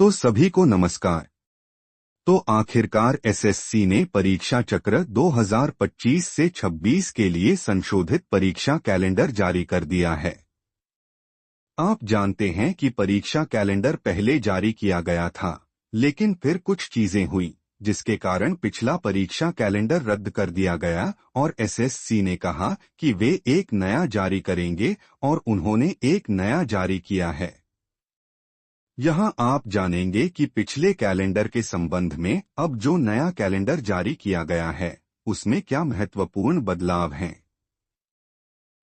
तो सभी को नमस्कार। तो आखिरकार एसएससी ने परीक्षा चक्र 2025 से 26 के लिए संशोधित परीक्षा कैलेंडर जारी कर दिया है। आप जानते हैं कि परीक्षा कैलेंडर पहले जारी किया गया था, लेकिन फिर कुछ चीजें हुई जिसके कारण पिछला परीक्षा कैलेंडर रद्द कर दिया गया और एसएससी ने कहा कि वे एक नया जारी करेंगे और उन्होंने एक नया जारी किया है। यहां आप जानेंगे कि पिछले कैलेंडर के संबंध में अब जो नया कैलेंडर जारी किया गया है उसमें क्या महत्वपूर्ण बदलाव हैं।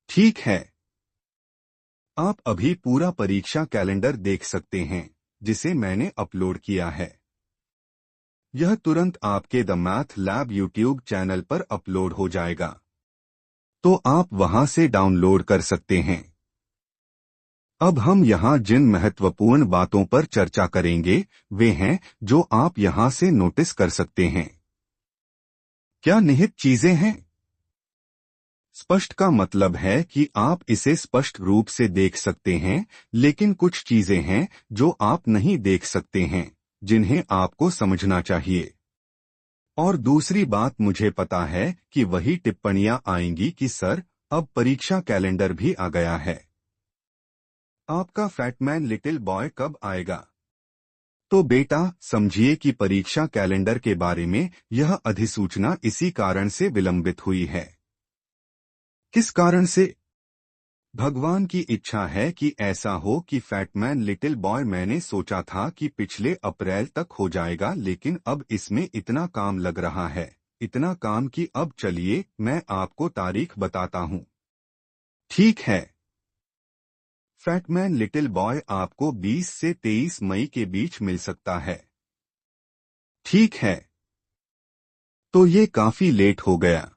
ठीक है, आप अभी पूरा परीक्षा कैलेंडर देख सकते हैं जिसे मैंने अपलोड किया है। यह तुरंत आपके the math lab YouTube channel पर अपलोड हो जाएगा, तो आप वहां से डाउनलोड कर सकते हैं। अब हम यहाँ जिन महत्वपूर्ण बातों पर चर्चा करेंगे वे हैं जो आप यहाँ से नोटिस कर सकते हैं। क्या निहित चीजें हैं? स्पष्ट का मतलब है कि आप इसे स्पष्ट रूप से देख सकते हैं, लेकिन कुछ चीजें हैं जो आप नहीं देख सकते हैं, जिन्हें आपको समझना चाहिए। और दूसरी बात, मुझे पता है कि वही टिप्पणियां आएंगी कि सर अब परीक्षा कैलेंडर भी आ गया है, आपका फैटमैन लिटिल बॉय कब आएगा? तो बेटा समझिए कि परीक्षा कैलेंडर के बारे में यह अधिसूचना इसी कारण से विलंबित हुई है। किस कारण से? भगवान की इच्छा है कि ऐसा हो कि फैटमैन लिटिल बॉय, मैंने सोचा था कि पिछले अप्रैल तक हो जाएगा, लेकिन अब इसमें इतना काम लग रहा है, इतना काम कि अब चलिए मैं आपको तारीख बताता हूँ। ठीक है, फैटमैन लिटिल बॉय आपको 20 से 23 मई के बीच मिल सकता है। ठीक है, तो ये काफी लेट हो गया।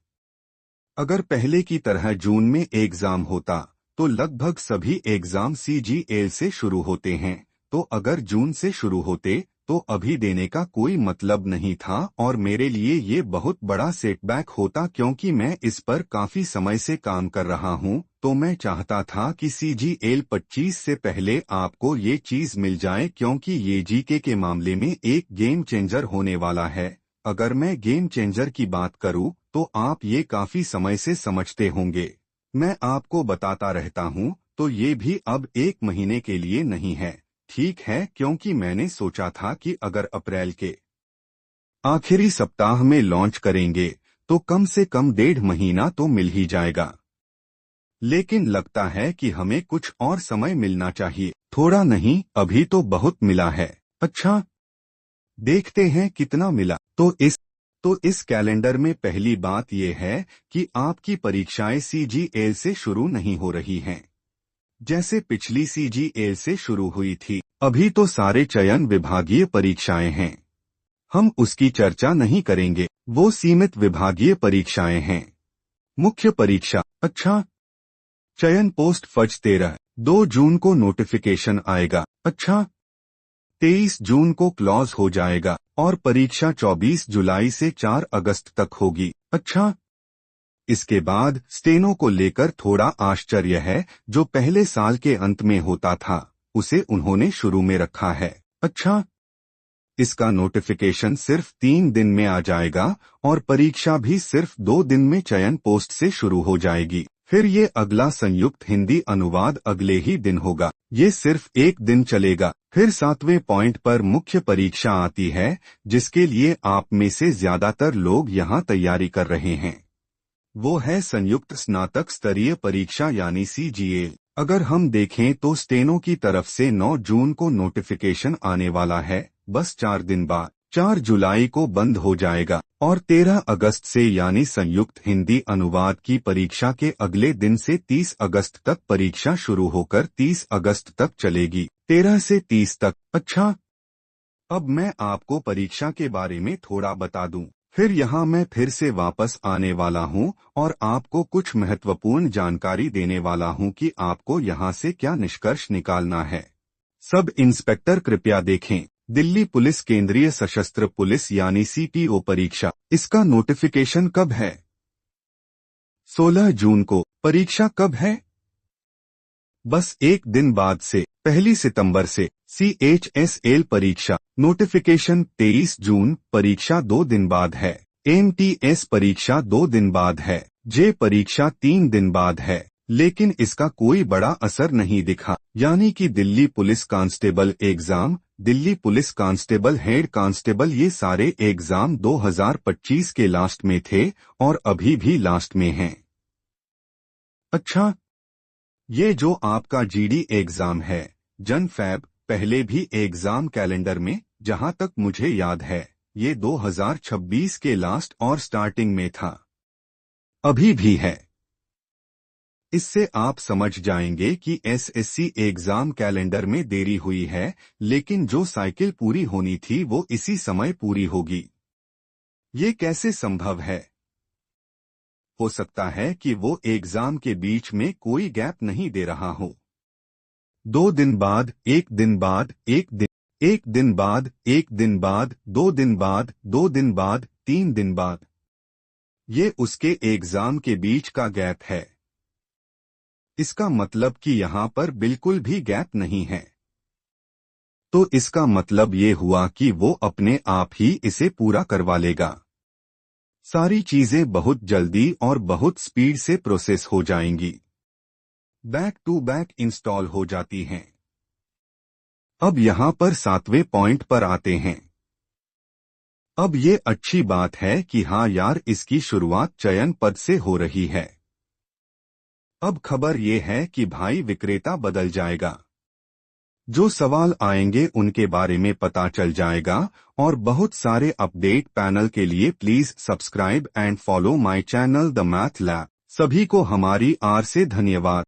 अगर पहले की तरह जून में एग्जाम होता तो लगभग सभी एग्जाम सीजीएल से शुरू होते हैं, तो अगर जून से शुरू होते तो अभी देने का कोई मतलब नहीं था और मेरे लिए ये बहुत बड़ा सेटबैक होता, क्योंकि मैं इस पर काफी समय से काम कर रहा हूँ। तो मैं चाहता था कि सीजीएल 25 से पहले आपको ये चीज मिल जाए, क्योंकि ये जीके के मामले में एक गेम चेंजर होने वाला है। अगर मैं गेम चेंजर की बात करूं तो आप ये काफी समय से समझते होंगे, मैं आपको बताता रहता हूं, तो ये भी अब 1 महीने के लिए नहीं है। ठीक है, क्योंकि मैंने सोचा था कि अगर अप्रैल के आखिरी सप्ताह में लॉन्च करेंगे तो कम से कम 1.5 महीना तो मिल ही जाएगा, लेकिन लगता है कि हमें कुछ और समय मिलना चाहिए। थोड़ा नहीं, अभी तो बहुत मिला है। अच्छा, देखते हैं कितना मिला। तो इस कैलेंडर में पहली बात यह है कि आपकी परीक्षाएं सीजीएल से शुरू नहीं हो रही हैं, जैसे पिछली सीजीएल से शुरू हुई थी। अभी तो सारे चयन विभागीय परीक्षाएं हैं, हम उसकी चर्चा नहीं करेंगे, वो सीमित विभागीय परीक्षाएं हैं। मुख्य परीक्षा, अच्छा, चयन पोस्ट फज 2 जून को नोटिफिकेशन आएगा। अच्छा, 23 जून को क्लॉज हो जाएगा और परीक्षा 24 जुलाई से 4 अगस्त तक होगी। अच्छा, इसके बाद स्टेनो को लेकर थोड़ा आश्चर्य है, जो पहले साल के अंत में होता था उसे उन्होंने शुरू में रखा है। अच्छा, इसका नोटिफिकेशन सिर्फ 3 दिन में आ जाएगा और परीक्षा भी सिर्फ 2 दिन में चयन पोस्ट से शुरू हो जाएगी। फिर ये अगला संयुक्त हिंदी अनुवाद अगले ही दिन होगा, ये सिर्फ 1 दिन चलेगा। फिर 7वें पॉइंट पर मुख्य परीक्षा आती है, जिसके लिए आप में से ज्यादातर लोग यहाँ तैयारी कर रहे हैं। वो है संयुक्त स्नातक स्तरीय परीक्षा यानी सीजीएल। अगर हम देखें तो स्टेनो की तरफ से 9 जून को नोटिफिकेशन आने वाला है, बस 4 दिन बाद 4 जुलाई को बंद हो जाएगा और 13 अगस्त से यानी संयुक्त हिंदी अनुवाद की परीक्षा के अगले दिन से 30 अगस्त तक परीक्षा शुरू होकर 30 अगस्त तक चलेगी, 13 से 30 तक। अच्छा, अब मैं आपको परीक्षा के बारे में थोड़ा बता दूं, फिर यहाँ मैं फिर से वापस आने वाला हूँ और आपको कुछ महत्वपूर्ण जानकारी देने वाला हूँ कि आपको यहाँ से क्या निष्कर्ष निकालना है। सब इंस्पेक्टर कृपया देखें, दिल्ली पुलिस केंद्रीय सशस्त्र पुलिस यानी सीपीओ परीक्षा, इसका नोटिफिकेशन कब है? 16 जून को। परीक्षा कब है? बस 1 दिन बाद से 1 सितंबर से। CHSL परीक्षा नोटिफिकेशन 23 जून, परीक्षा 2 दिन बाद है। MTS परीक्षा 2 दिन बाद है। जे परीक्षा 3 दिन बाद है, लेकिन इसका कोई बड़ा असर नहीं दिखा। यानी कि Delhi police constable exam, Delhi police constable head constable, ये सारे एग्जाम 2025 के लास्ट में थे और अभी भी लास्ट में हैं। अच्छा, ये जो आपका GD एग्जाम है, जन फैब, पहले भी एग्जाम कैलेंडर में, जहां तक मुझे याद है, ये 2026 के लास्ट और स्टार्टिंग में था। अभी भी है। इससे आप समझ जाएंगे कि SSC एग्जाम कैलेंडर में देरी हुई है, लेकिन जो साइकिल पूरी होनी थी वो इसी समय पूरी होगी। ये कैसे संभव है? हो सकता है कि वो एग्जाम के बीच में कोई गैप नहीं दे रहा हो। 2 दिन बाद, 1 दिन बाद, 1 दिन, 1 दिन बाद, 1 दिन बाद, 2 दिन बाद, 2 दिन बाद, 3 दिन बाद, ये उसके एग्जाम के बीच का गैप है। इसका मतलब कि यहाँ पर बिल्कुल भी गैप नहीं है। तो इसका मतलब ये हुआ कि वो अपने आप ही इसे पूरा करवा लेगा। सारी चीजें बहुत जल्दी और बहुत स्पीड से प्रोसेस हो जाएंगी, बैक टू बैक इंस्टॉल हो जाती हैं। अब यहाँ पर 7वें पॉइंट पर आते हैं। अब ये अच्छी बात है कि हाँ यार, इसकी शुरुआत चयन पद से हो रही है। अब खबर ये है कि भाई विक्रेता बदल जाएगा। जो सवाल आएंगे उनके बारे में पता चल जाएगा, और बहुत सारे अपडेट पैनल के लिए please subscribe and follow my channel the math lab. सभी को हमारी आर से धन्यवाद।